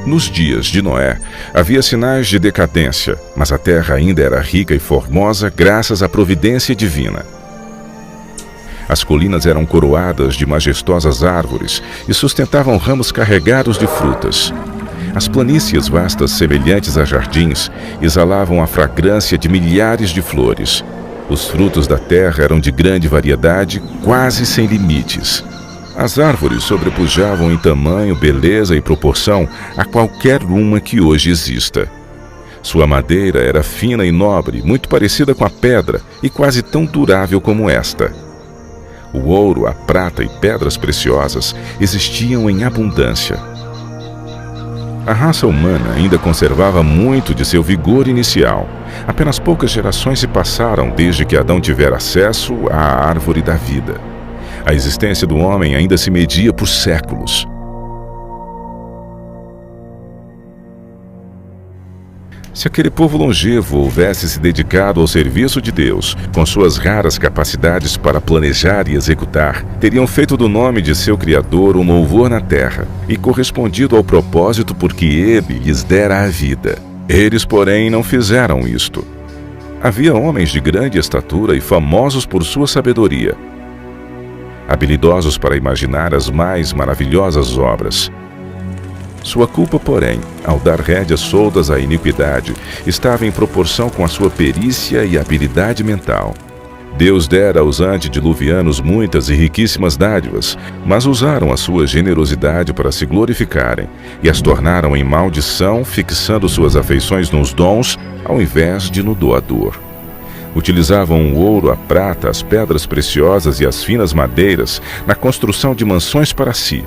Nos dias de Noé, havia sinais de decadência, mas a terra ainda era rica e formosa graças à providência divina. As colinas eram coroadas de majestosas árvores e sustentavam ramos carregados de frutas. As planícies vastas, semelhantes a jardins, exalavam a fragrância de milhares de flores. Os frutos da terra eram de grande variedade, quase sem limites. As árvores sobrepujavam em tamanho, beleza e proporção a qualquer uma que hoje exista. Sua madeira era fina e nobre, muito parecida com a pedra e quase tão durável como esta. O ouro, a prata e pedras preciosas existiam em abundância. A raça humana ainda conservava muito de seu vigor inicial. Apenas poucas gerações se passaram desde que Adão tivera acesso à árvore da vida. A existência do homem ainda se media por séculos. Se aquele povo longevo houvesse se dedicado ao serviço de Deus, com suas raras capacidades para planejar e executar, teriam feito do nome de seu Criador um louvor na terra e correspondido ao propósito por que Ele lhes dera a vida. Eles, porém, não fizeram isto. Havia homens de grande estatura e famosos por sua sabedoria, habilidosos para imaginar as mais maravilhosas obras. Sua culpa, porém, ao dar rédeas soltas à iniquidade, estava em proporção com a sua perícia e habilidade mental. Deus dera aos antediluvianos muitas e riquíssimas dádivas, mas usaram a sua generosidade para se glorificarem e as tornaram em maldição, fixando suas afeições nos dons ao invés de no doador. Utilizavam o ouro, a prata, as pedras preciosas e as finas madeiras na construção de mansões para si,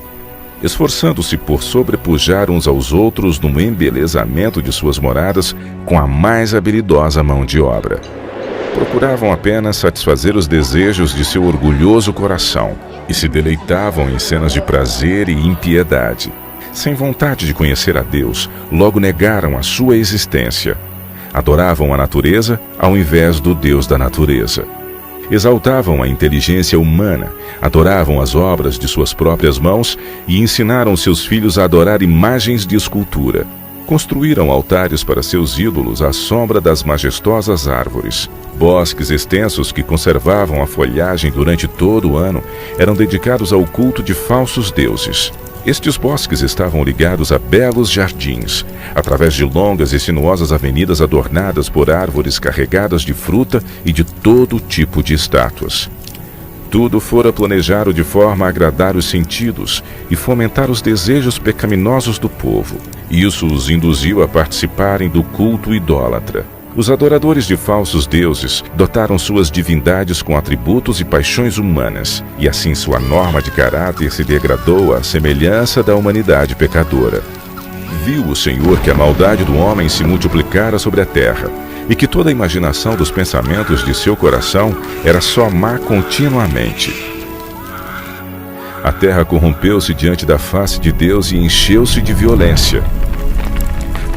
esforçando-se por sobrepujar uns aos outros no embelezamento de suas moradas com a mais habilidosa mão de obra. Procuravam apenas satisfazer os desejos de seu orgulhoso coração e se deleitavam em cenas de prazer e impiedade. Sem vontade de conhecer a Deus, logo negaram a sua existência. Adoravam a natureza ao invés do Deus da natureza. Exaltavam a inteligência humana, adoravam as obras de suas próprias mãos e ensinaram seus filhos a adorar imagens de escultura. Construíram altares para seus ídolos à sombra das majestosas árvores. Bosques extensos que conservavam a folhagem durante todo o ano eram dedicados ao culto de falsos deuses. Estes bosques estavam ligados a belos jardins, através de longas e sinuosas avenidas adornadas por árvores carregadas de fruta e de todo tipo de estátuas. Tudo fora planejado de forma a agradar os sentidos e fomentar os desejos pecaminosos do povo. Isso os induziu a participarem do culto idólatra. Os adoradores de falsos deuses dotaram suas divindades com atributos e paixões humanas, e assim sua norma de caráter se degradou à semelhança da humanidade pecadora. Viu o Senhor que a maldade do homem se multiplicara sobre a terra, e que toda a imaginação dos pensamentos de seu coração era só má continuamente. A terra corrompeu-se diante da face de Deus e encheu-se de violência.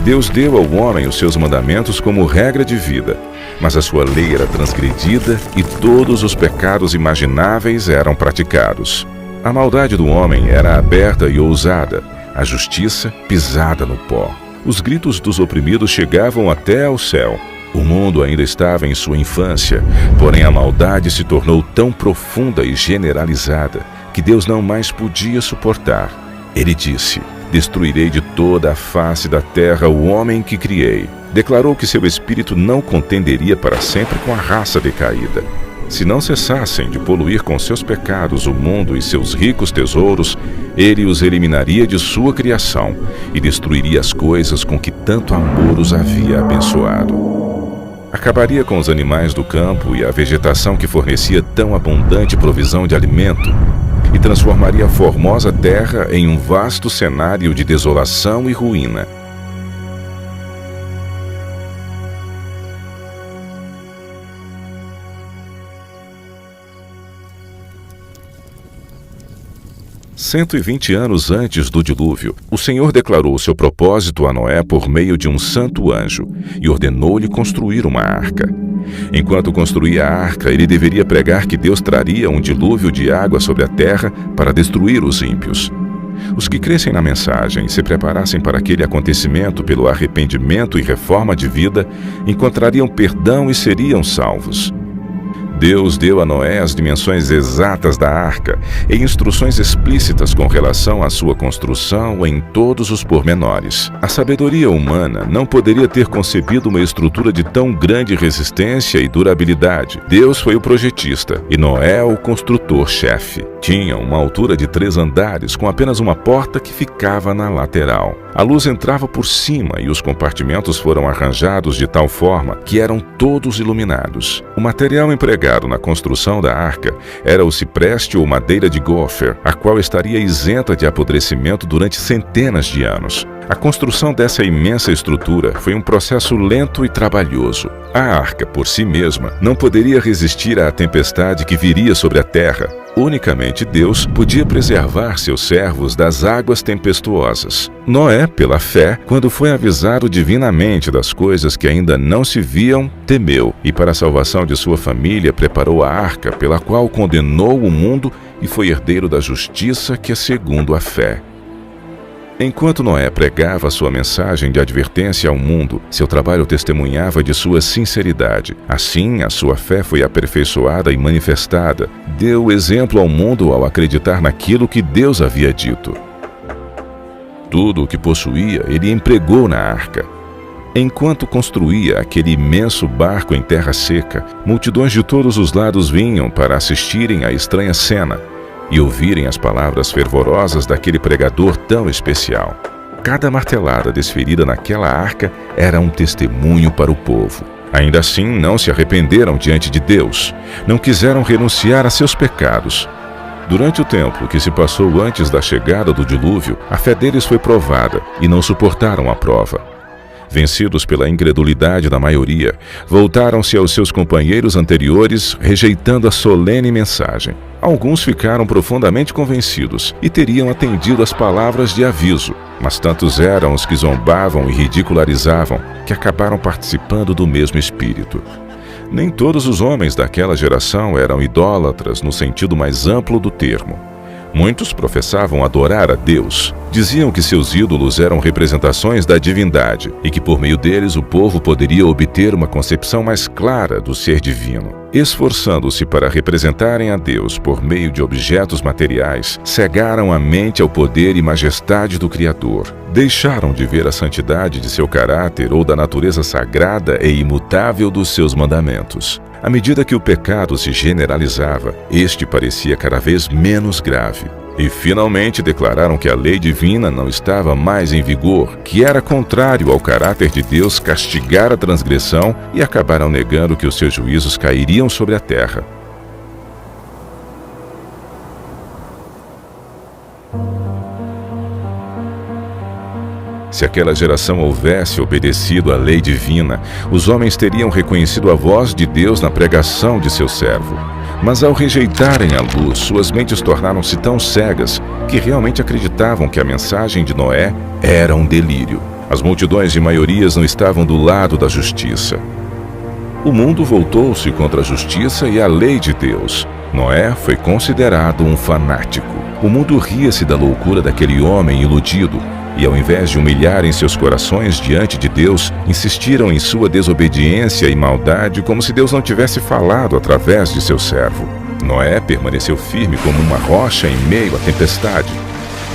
Deus deu ao homem os seus mandamentos como regra de vida, mas a sua lei era transgredida e todos os pecados imagináveis eram praticados. A maldade do homem era aberta e ousada, a justiça pisada no pó. Os gritos dos oprimidos chegavam até ao céu. O mundo ainda estava em sua infância, porém a maldade se tornou tão profunda e generalizada que Deus não mais podia suportar. Ele disse: destruirei de toda a face da terra o homem que criei. Declarou que seu espírito não contenderia para sempre com a raça decaída. Se não cessassem de poluir com seus pecados o mundo e seus ricos tesouros, ele os eliminaria de sua criação e destruiria as coisas com que tanto amor os havia abençoado. Acabaria com os animais do campo e a vegetação que fornecia tão abundante provisão de alimento, e transformaria a formosa terra em um vasto cenário de desolação e ruína. "120 anos antes do dilúvio, o Senhor declarou seu propósito a Noé por meio de um santo anjo e ordenou-lhe construir uma arca. Enquanto construía a arca, ele deveria pregar que Deus traria um dilúvio de água sobre a terra para destruir os ímpios. Os que crescem na mensagem e se preparassem para aquele acontecimento pelo arrependimento e reforma de vida, encontrariam perdão e seriam salvos. Deus deu a Noé as dimensões exatas da arca e instruções explícitas com relação à sua construção em todos os pormenores. A sabedoria humana não poderia ter concebido uma estrutura de tão grande resistência e durabilidade. Deus foi o projetista e Noé o construtor-chefe. Tinha uma altura de 3 andares, com apenas uma porta que ficava na lateral. A luz entrava por cima e os compartimentos foram arranjados de tal forma que eram todos iluminados. O material empregado na construção da arca era o cipreste ou madeira de gopher, a qual estaria isenta de apodrecimento durante centenas de anos. A construção dessa imensa estrutura foi um processo lento e trabalhoso. A arca, por si mesma, não poderia resistir à tempestade que viria sobre a terra. Unicamente Deus podia preservar seus servos das águas tempestuosas. Noé, pela fé, quando foi avisado divinamente das coisas que ainda não se viam, temeu e, para a salvação de sua família, preparou a arca, pela qual condenou o mundo e foi herdeiro da justiça que é segundo a fé. Enquanto Noé pregava sua mensagem de advertência ao mundo, seu trabalho testemunhava de sua sinceridade. Assim, a sua fé foi aperfeiçoada e manifestada. Deu exemplo ao mundo ao acreditar naquilo que Deus havia dito. Tudo o que possuía, ele empregou na arca. Enquanto construía aquele imenso barco em terra seca, multidões de todos os lados vinham para assistirem à estranha cena e ouvirem as palavras fervorosas daquele pregador tão especial. Cada martelada desferida naquela arca era um testemunho para o povo. Ainda assim, não se arrependeram diante de Deus, não quiseram renunciar a seus pecados. Durante o tempo que se passou antes da chegada do dilúvio, a fé deles foi provada e não suportaram a prova. Vencidos pela incredulidade da maioria, voltaram-se aos seus companheiros anteriores, rejeitando a solene mensagem. Alguns ficaram profundamente convencidos e teriam atendido às palavras de aviso, mas tantos eram os que zombavam e ridicularizavam que acabaram participando do mesmo espírito. Nem todos os homens daquela geração eram idólatras no sentido mais amplo do termo. Muitos professavam adorar a Deus. Diziam que seus ídolos eram representações da divindade e que por meio deles o povo poderia obter uma concepção mais clara do ser divino. Esforçando-se para representarem a Deus por meio de objetos materiais, cegaram a mente ao poder e majestade do Criador. Deixaram de ver a santidade de seu caráter ou da natureza sagrada e imutável dos seus mandamentos. À medida que o pecado se generalizava, este parecia cada vez menos grave. E finalmente declararam que a lei divina não estava mais em vigor, que era contrário ao caráter de Deus castigar a transgressão, e acabaram negando que os seus juízos cairiam sobre a terra. Se aquela geração houvesse obedecido à lei divina, os homens teriam reconhecido a voz de Deus na pregação de seu servo. Mas ao rejeitarem a luz, suas mentes tornaram-se tão cegas que realmente acreditavam que a mensagem de Noé era um delírio. As multidões de maiorias não estavam do lado da justiça. O mundo voltou-se contra a justiça e a lei de Deus. Noé foi considerado um fanático. O mundo ria-se da loucura daquele homem iludido, e ao invés de humilharem seus corações diante de Deus, insistiram em sua desobediência e maldade como se Deus não tivesse falado através de seu servo. Noé permaneceu firme como uma rocha em meio à tempestade.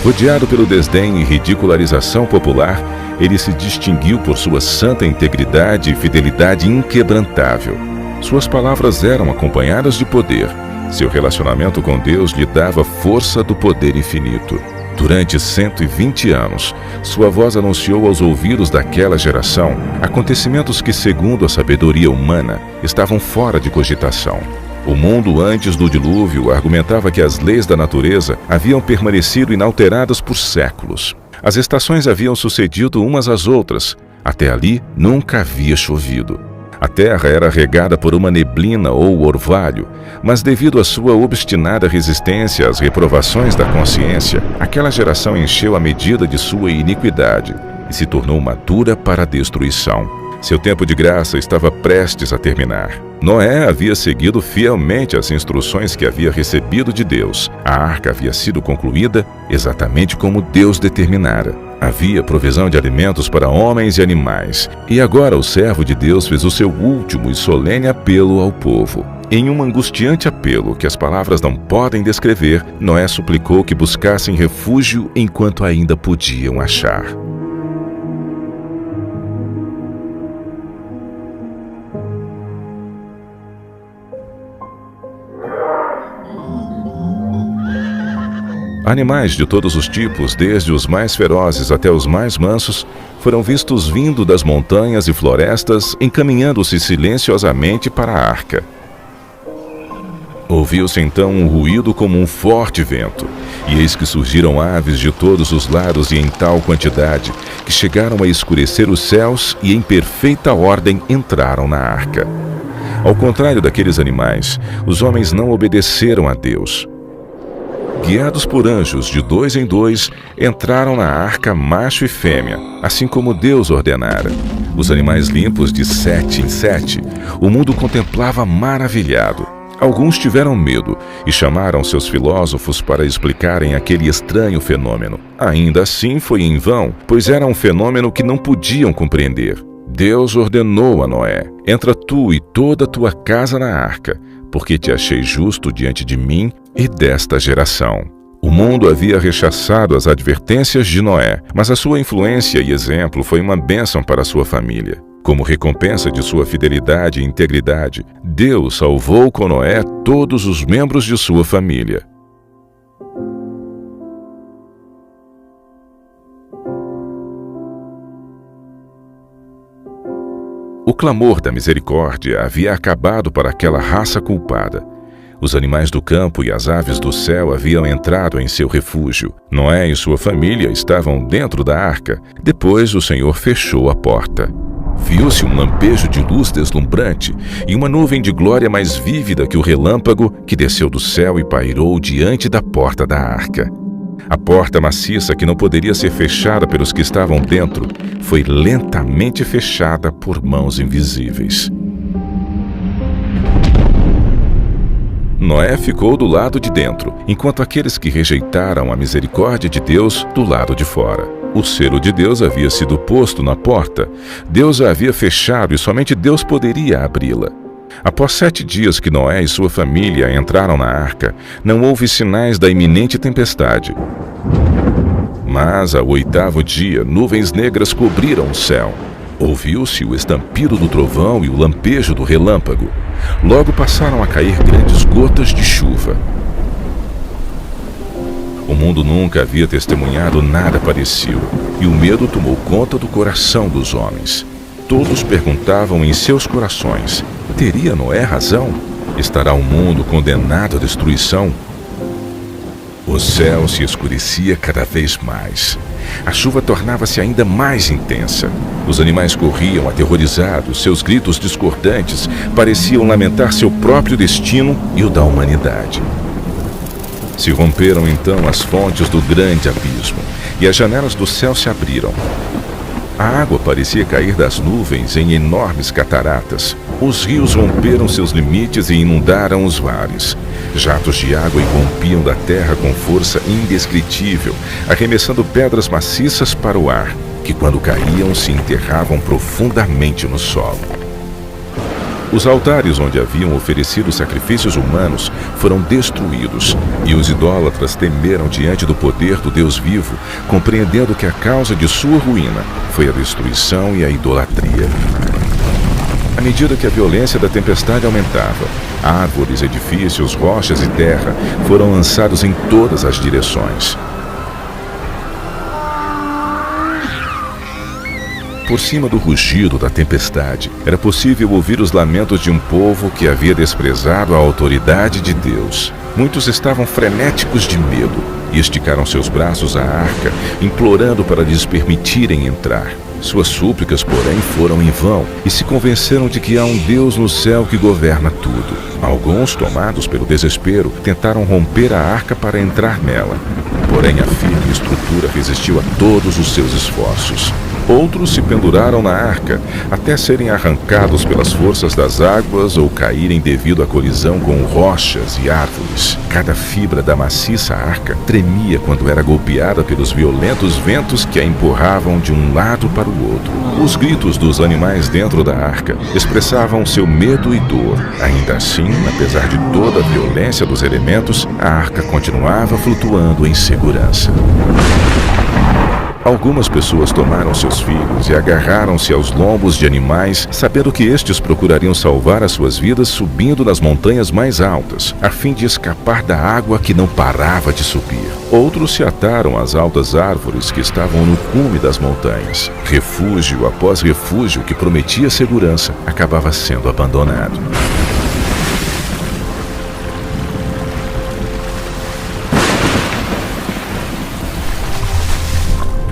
Rodeado pelo desdém e ridicularização popular, ele se distinguiu por sua santa integridade e fidelidade inquebrantável. Suas palavras eram acompanhadas de poder. Seu relacionamento com Deus lhe dava força do poder infinito. Durante 120 anos, sua voz anunciou aos ouvidos daquela geração acontecimentos que, segundo a sabedoria humana, estavam fora de cogitação. O mundo antes do dilúvio argumentava que as leis da natureza haviam permanecido inalteradas por séculos. As estações haviam sucedido umas às outras. Até ali nunca havia chovido. A terra era regada por uma neblina ou orvalho, mas devido à sua obstinada resistência às reprovações da consciência, aquela geração encheu a medida de sua iniquidade e se tornou madura para a destruição. Seu tempo de graça estava prestes a terminar. Noé havia seguido fielmente as instruções que havia recebido de Deus. A arca havia sido concluída exatamente como Deus determinara. Havia provisão de alimentos para homens e animais. E agora o servo de Deus fez o seu último e solene apelo ao povo. Em um angustiante apelo que as palavras não podem descrever, Noé suplicou que buscassem refúgio enquanto ainda podiam achar. Animais de todos os tipos, desde os mais ferozes até os mais mansos, foram vistos vindo das montanhas e florestas, encaminhando-se silenciosamente para a arca. Ouviu-se então um ruído como um forte vento, e eis que surgiram aves de todos os lados e em tal quantidade, que chegaram a escurecer os céus e em perfeita ordem entraram na arca. Ao contrário daqueles animais, os homens não obedeceram a Deus. Guiados por anjos de 2 em 2, entraram na arca macho e fêmea, assim como Deus ordenara. Os animais limpos de 7 em 7, o mundo contemplava maravilhado. Alguns tiveram medo e chamaram seus filósofos para explicarem aquele estranho fenômeno. Ainda assim foi em vão, pois era um fenômeno que não podiam compreender. Deus ordenou a Noé: entra tu e toda a tua casa na arca, porque te achei justo diante de mim e desta geração. O mundo havia rechaçado as advertências de Noé, mas a sua influência e exemplo foi uma bênção para a sua família. Como recompensa de sua fidelidade e integridade, Deus salvou com Noé todos os membros de sua família. O clamor da misericórdia havia acabado para aquela raça culpada. Os animais do campo e as aves do céu haviam entrado em seu refúgio. Noé e sua família estavam dentro da arca. Depois o Senhor fechou a porta. Viu-se um lampejo de luz deslumbrante e uma nuvem de glória mais vívida que o relâmpago que desceu do céu e pairou diante da porta da arca. A porta maciça, que não poderia ser fechada pelos que estavam dentro, foi lentamente fechada por mãos invisíveis. Noé ficou do lado de dentro, enquanto aqueles que rejeitaram a misericórdia de Deus do lado de fora. O selo de Deus havia sido posto na porta. Deus a havia fechado e somente Deus poderia abri-la. Após 7 dias que Noé e sua família entraram na arca, não houve sinais da iminente tempestade. Mas, ao 8º dia, nuvens negras cobriram o céu. Ouviu-se o estampido do trovão e o lampejo do relâmpago. Logo passaram a cair grandes gotas de chuva. O mundo nunca havia testemunhado nada parecido, e o medo tomou conta do coração dos homens. Todos perguntavam em seus corações: teria Noé razão? Estará o mundo condenado à destruição? O céu se escurecia cada vez mais. A chuva tornava-se ainda mais intensa. Os animais corriam aterrorizados, seus gritos discordantes pareciam lamentar seu próprio destino e o da humanidade. Se romperam então as fontes do grande abismo, e as janelas do céu se abriram. A água parecia cair das nuvens em enormes cataratas. Os rios romperam seus limites e inundaram os vales. Jatos de água irrompiam da terra com força indescritível, arremessando pedras maciças para o ar, que quando caíam se enterravam profundamente no solo. Os altares onde haviam oferecido sacrifícios humanos foram destruídos, e os idólatras temeram diante do poder do Deus vivo, compreendendo que a causa de sua ruína foi a destruição e a idolatria. À medida que a violência da tempestade aumentava, árvores, edifícios, rochas e terra foram lançados em todas as direções. Por cima do rugido da tempestade, era possível ouvir os lamentos de um povo que havia desprezado a autoridade de Deus. Muitos estavam frenéticos de medo e esticaram seus braços à arca, implorando para lhes permitirem entrar. Suas súplicas, porém, foram em vão e se convenceram de que há um Deus no céu que governa tudo. Alguns, tomados pelo desespero, tentaram romper a arca para entrar nela. Porém, a firme estrutura resistiu a todos os seus esforços. Outros se penduraram na arca, até serem arrancados pelas forças das águas ou caírem devido à colisão com rochas e árvores. Cada fibra da maciça arca tremia quando era golpeada pelos violentos ventos que a empurravam de um lado para o outro. Os gritos dos animais dentro da arca expressavam seu medo e dor. Ainda assim, apesar de toda a violência dos elementos, a arca continuava flutuando em segurança. Algumas pessoas tomaram seus filhos e agarraram-se aos lombos de animais, sabendo que estes procurariam salvar as suas vidas subindo nas montanhas mais altas, a fim de escapar da água que não parava de subir. Outros se ataram às altas árvores que estavam no cume das montanhas. Refúgio após refúgio que prometia segurança acabava sendo abandonado.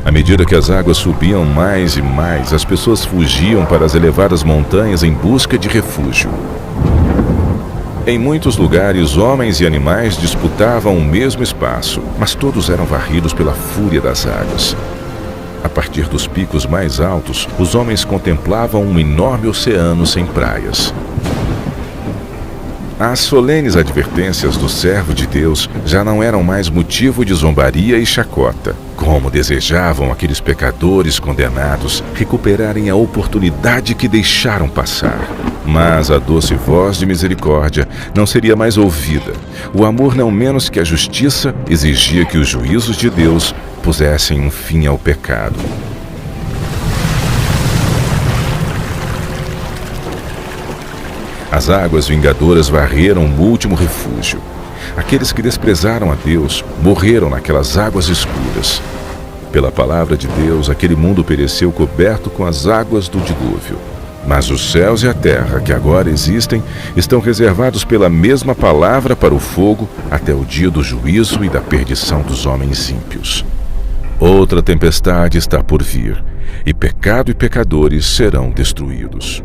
À medida que as águas subiam mais e mais, as pessoas fugiam para as elevadas montanhas em busca de refúgio. Em muitos lugares, homens e animais disputavam o mesmo espaço, mas todos eram varridos pela fúria das águas. A partir dos picos mais altos, os homens contemplavam um enorme oceano sem praias. As solenes advertências do servo de Deus já não eram mais motivo de zombaria e chacota. Como desejavam aqueles pecadores condenados recuperarem a oportunidade que deixaram passar. Mas a doce voz de misericórdia não seria mais ouvida. O amor, não menos que a justiça, exigia que os juízos de Deus pusessem um fim ao pecado. As águas vingadoras varreram o último refúgio. Aqueles que desprezaram a Deus morreram naquelas águas escuras. Pela palavra de Deus, aquele mundo pereceu coberto com as águas do dilúvio. Mas os céus e a terra que agora existem estão reservados pela mesma palavra para o fogo até o dia do juízo e da perdição dos homens ímpios. Outra tempestade está por vir, e pecado e pecadores serão destruídos.